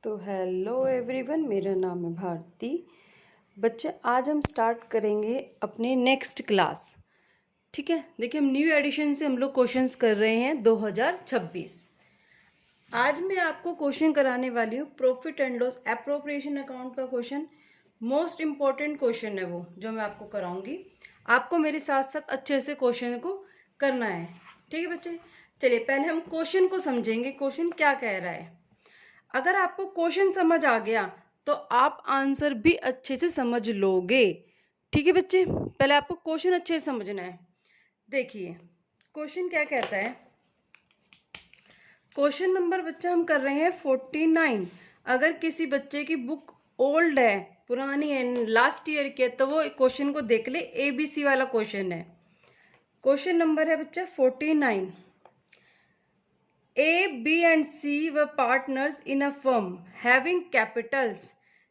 तो hello everyone, मेरा नाम है भारती। बच्चे, आज हम स्टार्ट करेंगे अपने नेक्स्ट क्लास। ठीक है, देखिए हम न्यू एडिशन से हम लोग क्वेश्चंस कर रहे हैं 2026। आज मैं आपको क्वेश्चन कराने वाली हूँ profit and loss appropriation account का क्वेश्चन। मोस्ट इम्पॉर्टेंट क्वेश्चन है वो जो मैं आपको कराऊंगी। आपको मेरे साथ साथ अच्छे से क्वेश्चन को करना है। ठीक है बच्चे, चलिए पहले हम क्वेश्चन को समझेंगे, क्वेश्चन क्या कह रहा है। अगर आपको क्वेश्चन समझ आ गया तो आप आंसर भी अच्छे से समझ लोगे। ठीक है बच्चे, पहले आपको क्वेश्चन अच्छे से समझना है। देखिए क्वेश्चन क्या कहता है। क्वेश्चन नंबर बच्चा हम कर रहे हैं 49। अगर किसी बच्चे की बुक ओल्ड है, पुरानी है, लास्ट ईयर की है, तो वो क्वेश्चन को देख ले। ABC वाला क्वेश्चन है। क्वेश्चन नंबर है बच्चा 49। A, B and C were partners in a firm having capitals.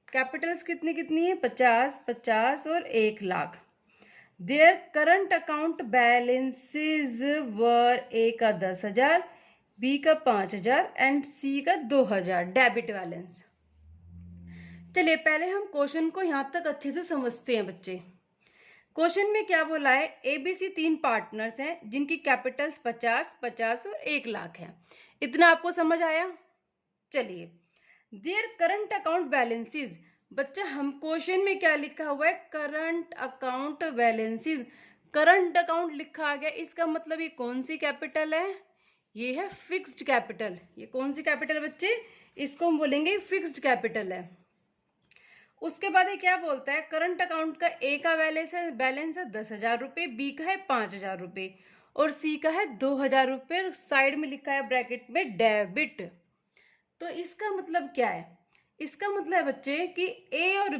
Capitals कितनी कितनी है? 50, 50 और 1 lakh. Their current account balances were A का 10,000, B का 5,000 and C का 2,000 डेबिट बैलेंस। चलिए पहले हम क्वेश्चन को यहाँ तक अच्छे से समझते हैं बच्चे। क्वेश्चन में क्या बोला है? ABC 3 पार्टनर्स हैं जिनकी कैपिटल्स 50, 50 और 1 लाख है। इतना आपको समझ आया? चलिए, देयर करंट अकाउंट बैलेंसेस। बच्चा हम क्वेश्चन में क्या लिखा हुआ है? Current account balances. Current account लिखा आ गया, इसका मतलब ये कौन सी कैपिटल है? ये है फिक्स्ड कैपिटल। ये कौन सी कैपिटल बच्चे? इसको हम बोलेंगे फिक्स्ड कैपिटल है। उसके बाद ये क्या बोलता है? करंट अकाउंट का ए का बैलेंस है 10,000 रुपये, बी का है 5,000 रुपये और सी का है 2,000 रुपये। साइड में लिखा है ब्रैकेट में डेबिट। तो इसका मतलब क्या है? इसका मतलब है बच्चे कि ए और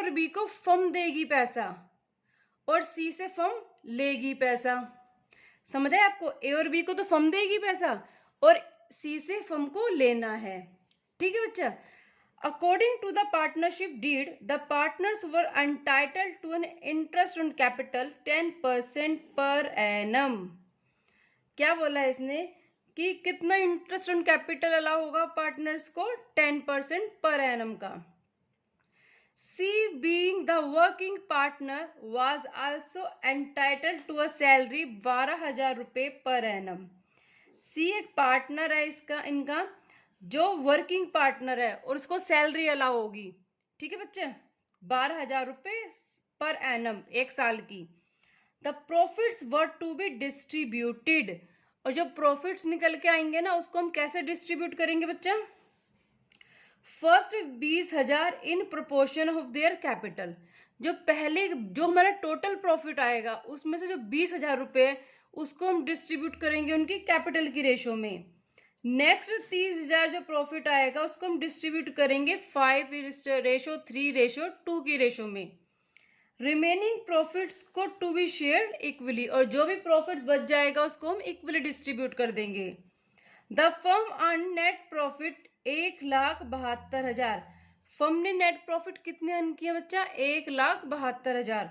बी को फर्म देगी पैसा और सी से फर्म लेगी पैसा। समझ आए आपको? ए और बी को तो फर्म देगी पैसा और सी से फर्म को लेना है। ठीक है बच्चा। According to the partnership deed, the partners were entitled to an interest on capital 10% per annum. क्या बोला है इसने कि कितना इंटरेस्ट ऑन कैपिटल अलाउ होगा पार्टनर्स को? 10% पर एनम का। C, being the working partner, was also entitled to a salary 12,000 रुपये पर एनम। C एक पार्टनर है इनका जो वर्किंग पार्टनर है और उसको सैलरी अलाउ होगी। ठीक है बच्चे, 12,000 रुपये पर एनम, 1 साल की। The profits were to be distributed. और जो प्रॉफिट्स निकल के आएंगे ना, उसको हम कैसे डिस्ट्रीब्यूट करेंगे बच्चा? First 20,000 in proportion of their capital. जो हमारा टोटल प्रॉफिट आएगा उसमें से जो 20,000 रुपये है उसको हम डिस्ट्रीब्यूट करेंगे उनकी कैपिटल की रेशो में। नेक्स्ट 30,000 जो प्रॉफिट आएगा उसको हम डिस्ट्रीब्यूट करेंगे 5:3:2 की रेशो में। रिमेनिंग प्रॉफिट्स को टू बी शेयर्ड इक्वली। और जो भी प्रॉफिट्स बच जाएगा उसको हम इक्वली डिस्ट्रीब्यूट कर देंगे। The firm earn net profit 1,72,000। Firm ने नेट प्रॉफिट कितने अर्न किया बच्चा? 1,72,000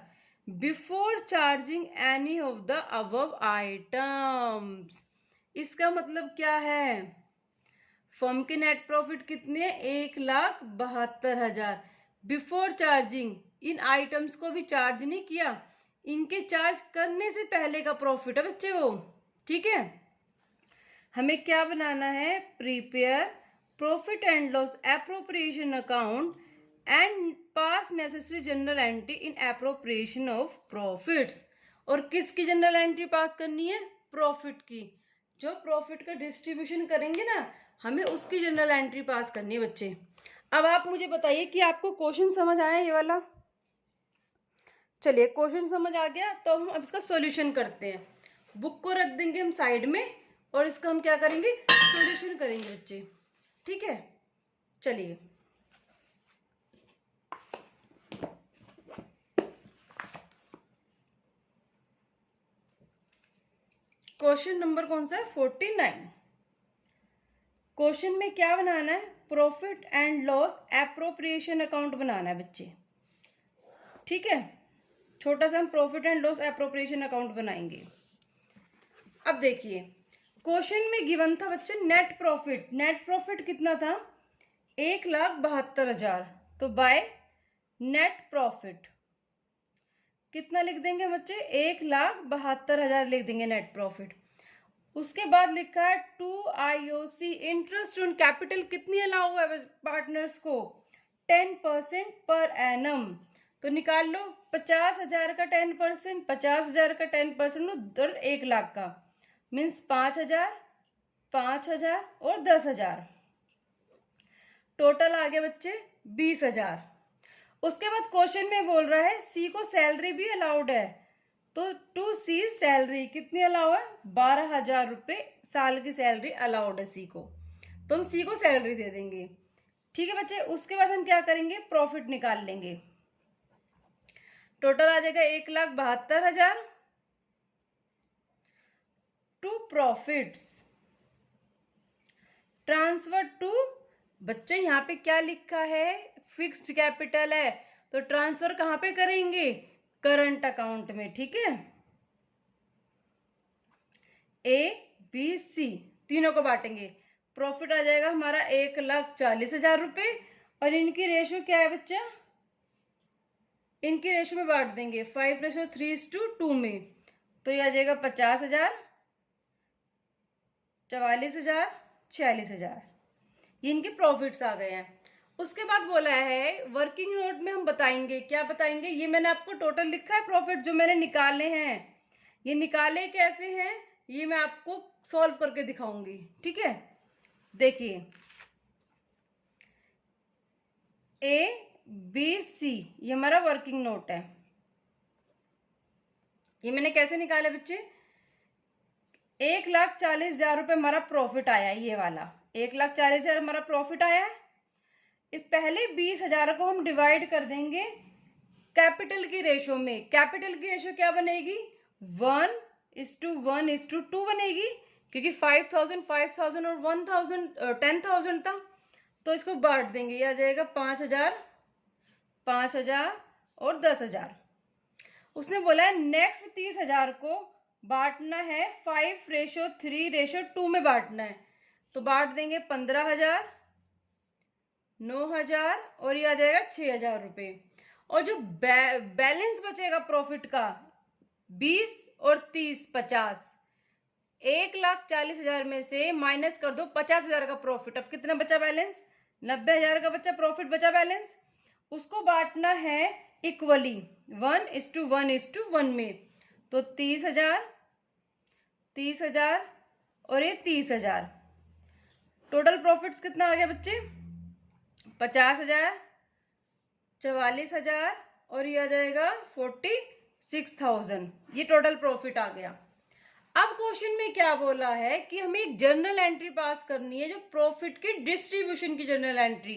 before charging any of the above items. इसका मतलब क्या है? फर्म के नेट प्रॉफिट कितने? 1,72,000 बिफोर चार्जिंग। इन आइटम्स को भी चार्ज नहीं किया, इनके चार्ज करने से पहले का प्रॉफिट है बच्चे वो। ठीक है, हमें क्या बनाना है? Prepare profit and loss appropriation account and pass necessary general entry in appropriation of profits. और किसकी जनरल एंट्री पास करनी है? प्रॉफिट की। जो प्रॉफिट का डिस्ट्रीब्यूशन करेंगे ना, हमें उसकी जनरल एंट्री पास करनी है बच्चे। अब आप मुझे बताइए कि आपको क्वेश्चन समझ आया ये वाला? चलिए, क्वेश्चन समझ आ गया तो हम अब इसका सॉल्यूशन करते हैं। बुक को रख देंगे हम साइड में और इसका हम क्या करेंगे? सॉल्यूशन करेंगे बच्चे। ठीक है, चलिए। क्वेश्चन नंबर कौन सा है? 49। क्वेश्चन में क्या बनाना है? Profit and loss appropriation account बनाना है बच्चे। ठीक है, छोटा सा हम profit and loss appropriation account बनाएंगे। अब देखिए, क्वेश्चन में गिवन था बच्चे नेट प्रॉफिट। नेट प्रॉफिट कितना था? 1,72,000। तो बाय नेट प्रॉफिट कितना लिख देंगे बच्चे? 1,72,000 लिख देंगे नेट प्रॉफिट। उसके बाद लिखा है 2IOC इंटरेस्ट ऑन कैपिटल कितनी अलाउ है पार्टनर्स को? 10% पर एनम। तो निकाल लो 50,000 का 10%, 50,000 का 10% उधर 1,00,000 का मीन्स 5,000, 5,000 और 10,000, टोटल आ गया बच्चे 20,000। उसके बाद क्वेश्चन में बोल रहा है सी को सैलरी भी अलाउड है। तो टू सी सैलरी कितनी अलाउ है? 12,000 रुपये साल की सैलरी अलाउड है सी को, तो हम सी को सैलरी दे देंगे। ठीक है बच्चे, उसके बाद हम क्या करेंगे? प्रॉफिट निकाल लेंगे। टोटल आ जाएगा 1,72,000 टू प्रॉफिट्स ट्रांसफर टू, बच्चे यहाँ पे क्या लिखा है? फिक्स्ड कैपिटल है, तो ट्रांसफर कहाँ पे करेंगे? करंट अकाउंट में। ठीक है, ABC तीनों को बांटेंगे। प्रॉफिट आ जाएगा हमारा 1,40,000 रुपये और इनकी रेशो क्या है बच्चा? इनकी रेशो में बांट देंगे 5:3:2 में। तो ये आ जाएगा 50,000, 44,000, 46,000। ये इनके प्रॉफिट्स आ गए हैं। उसके बाद बोला है वर्किंग नोट में हम बताएंगे। क्या बताएंगे? ये मैंने आपको टोटल लिखा है प्रॉफिट जो मैंने निकाले हैं। ये निकाले कैसे हैं ये मैं आपको सॉल्व करके दिखाऊंगी। ठीक है, देखिए ABC ये हमारा वर्किंग नोट है। ये मैंने कैसे निकाले बच्चे? 1,40,000 रुपये हमारा प्रॉफिट आया, ये वाला 1,40,000 हमारा प्रॉफिट आया है। इस पहले 20,000 को हम डिवाइड कर देंगे कैपिटल की रेशो में। कैपिटल की रेशो क्या बनेगी? 1:1:2 बनेगी, क्योंकि 5,000 5,000 और 1,000 10,000 था। तो इसको बांट देंगे, ये आ जाएगा 5,000, 5,000 और 10,000। उसने बोला है नेक्स्ट 30,000 को बांटना है 5:3:2 में बांटना है। तो बांट देंगे 15,000, 9,000 और ये आ जाएगा 6,000 रुपये। और जो बैलेंस बचेगा प्रॉफिट का 20 और 30 50, 1,40,000 में से माइनस कर दो 50,000 का प्रॉफिट। अब कितना बचा बैलेंस? 90,000 का बच्चा प्रॉफिट बचा बैलेंस। उसको बांटना है इक्वली 1:1:1 में। तो 30,000, 30,000 और ये 30,000। टोटल प्रॉफिट्स कितना आ गया बच्चे? 50,000, 44,000 और ये आ जाएगा 46,000। ये टोटल प्रॉफिट आ गया। अब क्वेश्चन में क्या बोला है कि हमें एक जर्नल एंट्री पास करनी है, जो प्रॉफिट की डिस्ट्रीब्यूशन की जर्नल एंट्री।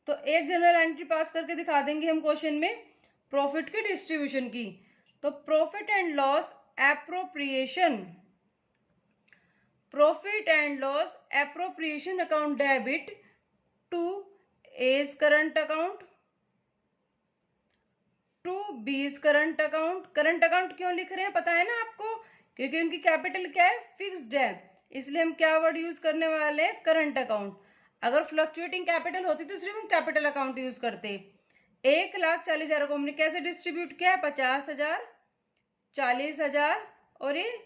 तो एक जर्नल एंट्री पास करके दिखा देंगे हम क्वेश्चन में प्रॉफिट की डिस्ट्रीब्यूशन की। तो profit and loss appropriation, profit and loss appropriation account debit to A's current account to B's current account. Current account क्यों लिख रहे हैं पता है ना आपको? क्योंकि उनकी कैपिटल क्या है? फिक्स्ड है, इसलिए हम क्या वर्ड यूज करने वाले हैं? Current account. अगर फ्लक्चुएटिंग कैपिटल होती तो सिर्फ हम कैपिटल अकाउंट यूज करते। 1,40,000 को हमने कैसे डिस्ट्रीब्यूट किया? 50,000, 40,000 और ये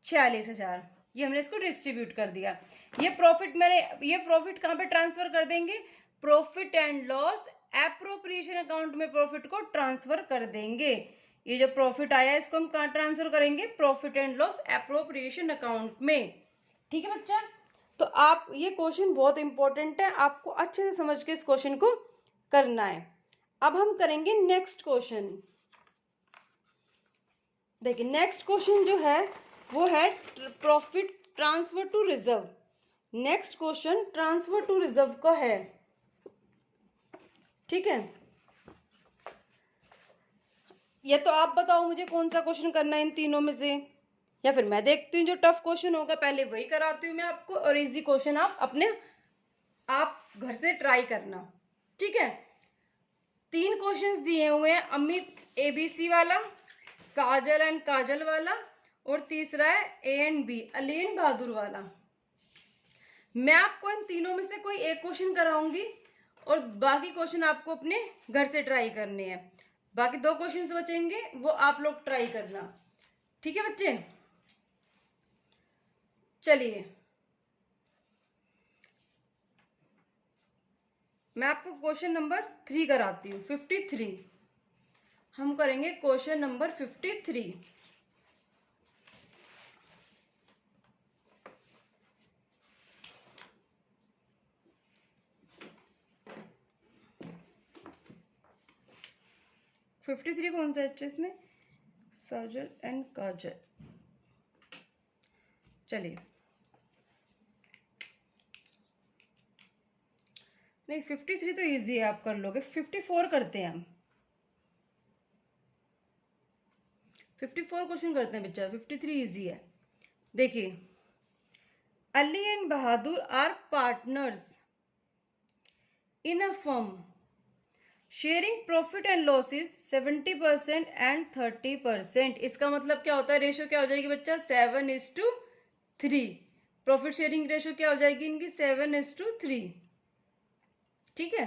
46,000। ये हमने इसको डिस्ट्रीब्यूट कर दिया। ये प्रॉफिट ये प्रॉफिट कहाँ पे ट्रांसफर कर देंगे? Profit and loss appropriation account में प्रॉफिट को ट्रांसफर कर देंगे। ये जो प्रॉफिट आया इसको हम कहाँ ट्रांसफर करेंगे? Profit and loss appropriation account में। ठीक है बच्चा, तो आप ये क्वेश्चन बहुत इंपॉर्टेंट है, आपको अच्छे से समझ के इस क्वेश्चन को करना है। अब हम करेंगे नेक्स्ट क्वेश्चन। देखिए नेक्स्ट क्वेश्चन जो है वो है profit transfer to reserve. Next question transfer to reserve का है। ठीक है, ये तो आप बताओ मुझे कौन सा क्वेश्चन करना है इन तीनों में से, या फिर मैं देखती हूँ जो टफ क्वेश्चन होगा पहले वही कराती हूँ मैं आपको, और इजी क्वेश्चन आप घर से ट्राई करना। ठीक है, 3 क्वेश्चंस दिए हुए हैं, अमित ABC वाला, साजल एंड काजल वाला और तीसरा है ए एंड बी, अलीन बहादुर वाला। मैं आपको इन तीनों में से कोई एक क्वेश्चन कराऊंगी और बाकी क्वेश्चन आपको अपने घर से ट्राई करने हैं। बाकी 2 क्वेश्चन बचेंगे, वो आप लोग ट्राई करना। ठीक है बच्चे, चलिए मैं आपको क्वेश्चन नंबर 3 कराती हूँ। 53 हम करेंगे, क्वेश्चन नंबर 53। कौन सा है इसमें? सजल एंड काजल। चलिए, नहीं 53 तो इजी है, आप कर लोगे। 54 करते हैं हम। 54 क्वेश्चन करते हैं बच्चा, 53 इजी है। देखिए, Ali and Bahadur are partners in a firm sharing profit and losses 70% and 30%। इसका मतलब क्या होता है? रेशो क्या हो जाएगी बच्चा? 7:3। प्रॉफिट शेयरिंग रेशो क्या हो जाएगी इनकी? 7:3। ठीक है।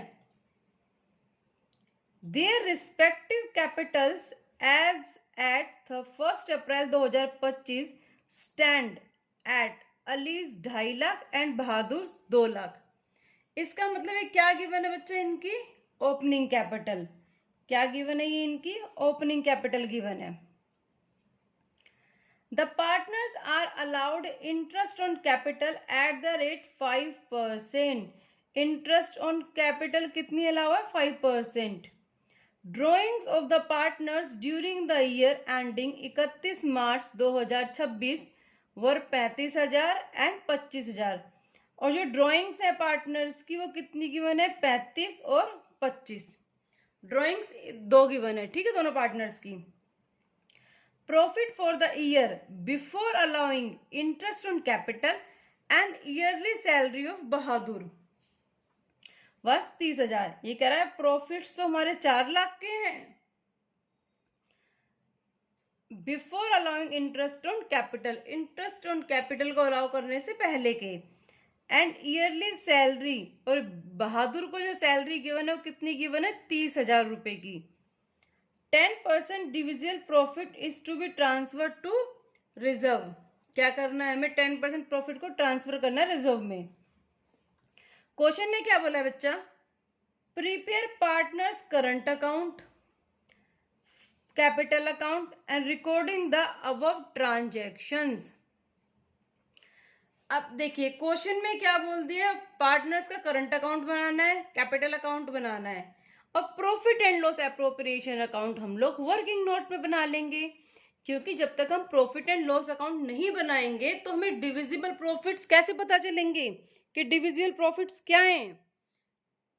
Their respective capitals as at 1 April 2025 stand at Ali's 2.5 lakh and Bahadur 2 lakh. इसका मतलब है क्या गिवन है बच्चा? इनकी ओपनिंग कैपिटल। क्या गिवन है? ये इनकी ओपनिंग कैपिटल गिवन है। The partners are allowed interest on capital at the rate 5%। Interest on capital कितनी अलाउ है? 5%। Drawings of the partners during the year ending 31 March 2026 were 35,000 and 25,000। और जो drawings है पार्टनर्स की वो कितनी गिवन है? 35 और 25। ड्राइंग्स 2 गिवन है, ठीक है, दोनों पार्टनर्स की। Profit for the year before allowing interest on capital and yearly salary of Bahadur बस 30,000। ये कह रहा है प्रॉफिट्स तो हमारे 4 लाख के हैं before allowing interest on capital, interest on capital को अलाउ करने से पहले के, एंड ईयरली सैलरी, और बहादुर को जो सैलरी गिवन है वो कितनी गिवन है? 30,000 रुपए की। 10% divisible profit is to be transfer to reserve. क्या करना है हमें? 10% प्रॉफिट को ट्रांसफर करना है रिजर्व में। क्वेश्चन ने क्या बोला बच्चा? Prepare partners current account, capital account and recording the above transactions. अब देखिए क्वेश्चन में क्या बोल दिया? पार्टनर्स का करंट अकाउंट बनाना है, कैपिटल अकाउंट बनाना है, और profit and loss appropriation account हम लोग वर्किंग नोट में बना लेंगे। क्योंकि जब तक हम प्रॉफिट एंड लॉस अकाउंट नहीं बनाएंगे तो हमें डिविजिबल प्रॉफिट्स कैसे पता चलेंगे कि डिविजिबल प्रॉफिट्स क्या हैं?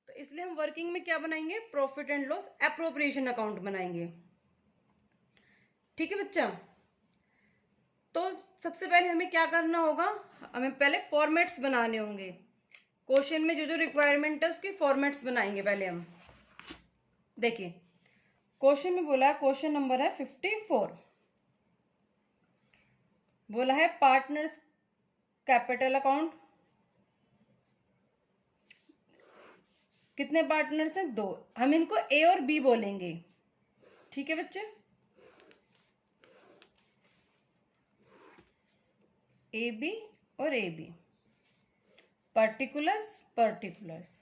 तो इसलिए हम वर्किंग में क्या बनाएंगे? Profit and loss appropriation account बनाएंगे। ठीक है बच्चा, तो सबसे पहले हमें क्या करना होगा? हमें पहले फॉर्मेट्स बनाने होंगे। क्वेश्चन में जो जो रिक्वायरमेंट है उसके फॉर्मेट्स बनाएंगे पहले हम। देखिए क्वेश्चन में बोला है, क्वेश्चन नंबर है 54, बोला है पार्टनर्स कैपिटल अकाउंट। कितने पार्टनर्स हैं? 2। हम इनको ए और बी बोलेंगे। ठीक है बच्चे, ए बी और ए बी। Particulars particulars.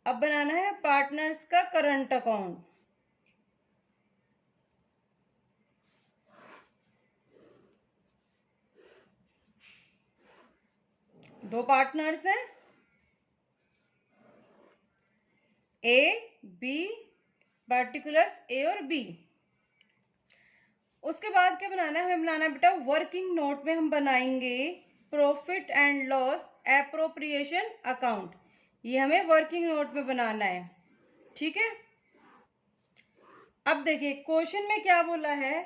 अब बनाना है पार्टनर्स का करंट अकाउंट। दो पार्टनर्स हैं, ए बी, पर्टिकुलर्स ए और बी। उसके बाद क्या बनाना है? हमें बनाना है बेटा वर्किंग नोट में हम बनाएंगे profit and loss appropriation account. ये हमें वर्किंग नोट में बनाना है। ठीक है, अब देखिए क्वेश्चन में क्या बोला है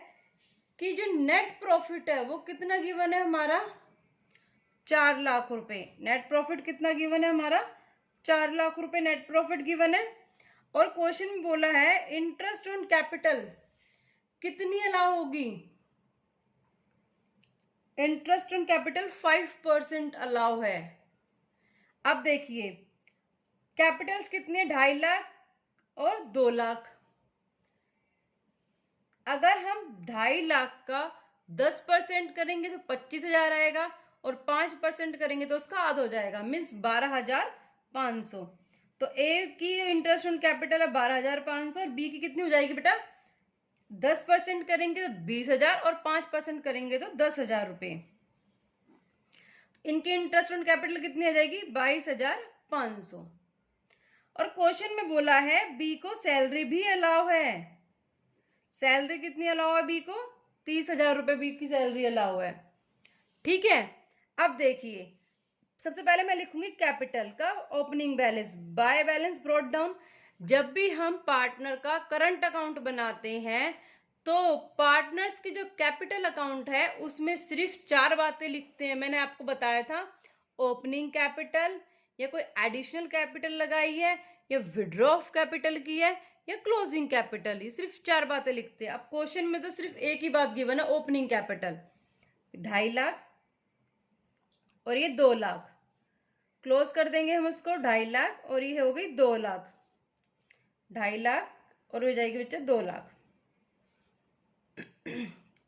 कि जो नेट प्रॉफिट है वो कितना गिवन है हमारा? 4 लाख रुपए। नेट प्रॉफिट कितना गिवन है हमारा? 4 लाख रुपए नेट प्रॉफिट गिवन है। और क्वेश्चन में बोला है इंटरेस्ट ऑन कैपिटल कितनी अलाउ होगी? इंटरेस्ट ऑन कैपिटल 5% अलाउ है। अब देखिए कैपिटल्स कितने, 2.5 लाख और 2 लाख। अगर हम 2.5 लाख का 10% करेंगे तो 25,000 आएगा, और 5% करेंगे तो उसका आधा हो जाएगा, मीन्स 12,500। तो ए की इंटरेस्ट ऑन कैपिटल है 12,500, और बी की कितनी हो जाएगी बेटा? 10% करेंगे तो 20,000 और 5% करेंगे तो 10,000 रुपए। इनकी इंटरेस्ट ऑन कैपिटल कितनी आ जाएगी? 22,500। और क्वेश्चन में बोला है बी को सैलरी भी अलाउ है। सैलरी कितनी अलाउ है बी को? 30,000 रुपए बी की सैलरी अलाउ है। ठीक है, अब देखिए सबसे पहले मैं लिखूंगी कैपिटल का opening balance by balance brought down. जब भी हम पार्टनर का करंट अकाउंट बनाते हैं तो पार्टनर्स की जो कैपिटल अकाउंट है उसमें सिर्फ 4 बातें लिखते हैं। मैंने आपको बताया था, ओपनिंग कैपिटल, या कोई एडिशनल कैपिटल लगाई है, या विड्रॉ ऑफ कैपिटल की है, या क्लोजिंग कैपिटल। ये सिर्फ 4 बातें लिखते हैं। अब क्वेश्चन में तो सिर्फ एक ही बात गिवन है, ओपनिंग कैपिटल 2.5 लाख और ये 2 लाख। क्लोज कर देंगे हम उसको 2.5 लाख और ये हो गई 2 लाख। 2.5 लाख और हो जाएगी बच्चा 2 lakh.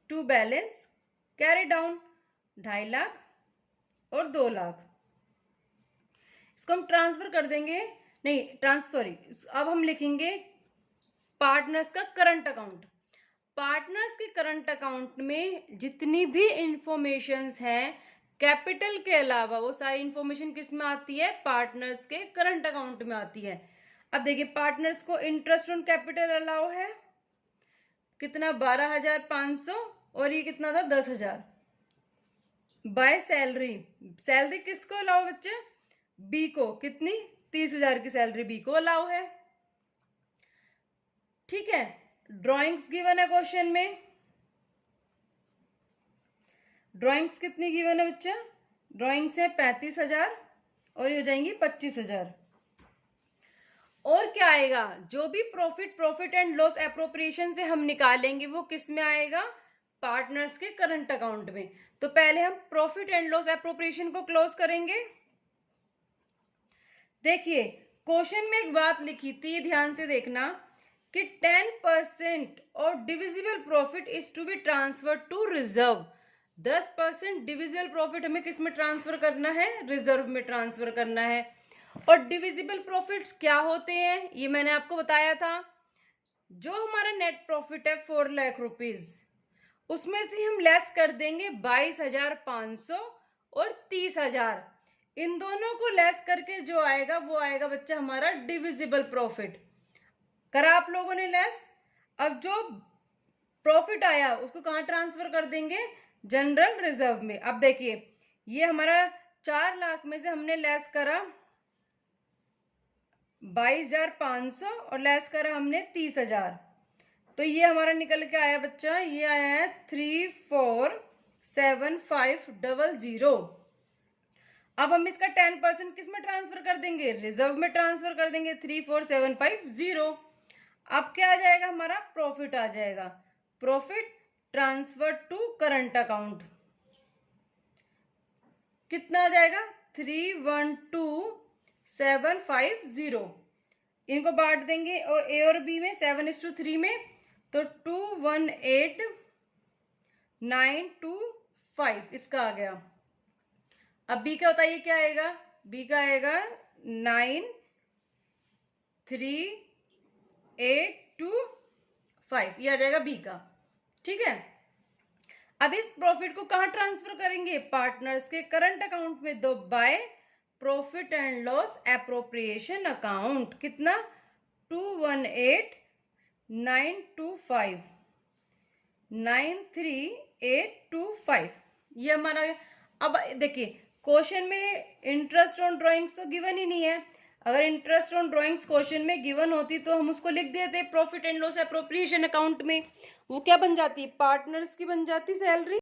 To balance carry down 2.5 lakh और 2 लाख। इसको हम ट्रांसफर कर देंगे, नहीं सॉरी, अब हम लिखेंगे पार्टनर्स का करंट अकाउंट। पार्टनर्स के करंट अकाउंट में जितनी भी इंफॉर्मेशंस हैं कैपिटल के अलावा, वो सारी इंफॉर्मेशन किस में आती है? पार्टनर्स के करंट अकाउंट में आती है। अब देखिए पार्टनर्स को इंटरेस्ट ऑन कैपिटल अलाउ है कितना? 12,500, और ये कितना था? 10,000। बाय सैलरी, सैलरी किसको अलाउ बच्चे? बी को। कितनी? 30,000 की सैलरी बी को अलाउ है। ठीक है, ड्राइंग्स गिवन है क्वेश्चन में। ड्राइंग्स कितनी गिवन है बच्चा? ड्राइंग्स है 35,000 और ये हो जाएंगी 25,000। और क्या आएगा? जो भी प्रॉफिट एंड लॉस एप्रोप्रिएशन से हम निकालेंगे वो किस में आएगा? पार्टनर्स के करंट अकाउंट में। तो पहले हम प्रॉफिट एंड लॉस एप्रोप्रिएशन को क्लोज करेंगे। देखिए क्वेश्चन में एक बात लिखी थी, ध्यान से देखना, कि 10% और divisible profit is to be transfer to reserve. 10% divisible profit हमें किस में ट्रांसफर करना है? रिजर्व में ट्रांसफर करना है। और डिविजिबल प्रॉफिट्स क्या होते हैं ये मैंने आपको बताया था। जो हमारा नेट प्रॉफिट है 4 लाख रुपीज, उसमें से हम लेस कर देंगे 22,500 और 30,000। इन दोनों को लेस करके जो आएगा वो आएगा बच्चा हमारा डिविजिबल प्रॉफिट। करा आप लोगों ने लेस। अब जो प्रॉफिट आया उसको कहाँ ट्रांसफर कर देंगे? जनरल रिजर्व में। अब देखिए ये हमारा 4 लाख में से हमने लेस करा 22,500 और लेस करा हमने 30,000, तो ये हमारा निकल के आया बच्चा, ये आया है 347500। अब हम इसका 10% किस में ट्रांसफर कर देंगे? रिजर्व में ट्रांसफर कर देंगे 347550। अब क्या आ जाएगा? हमारा प्रॉफिट आ जाएगा। Profit transfer to current account कितना आ जाएगा? 312,750। इनको बांट देंगे और ए और बी में 7:3 में, तो 218,925 इसका आ गया। अब बी का बताइए क्या आएगा? बी का आएगा 93825, ये आ जाएगा बी का। ठीक है, अब इस प्रॉफिट को कहाँ ट्रांसफर करेंगे? पार्टनर्स के करंट अकाउंट में। दो by profit and loss appropriation account. कितना? 218,925 93825, ये हमारा। अब देखिए क्वेश्चन में इंटरेस्ट ऑन ड्राइंग्स तो गिवन ही नहीं है। अगर इंटरेस्ट ऑन ड्राइंग्स क्वेश्चन में गिवन होती तो हम उसको लिख देते profit and loss appropriation account में। वो क्या बन जाती? पार्टनर्स की बन जाती सैलरी।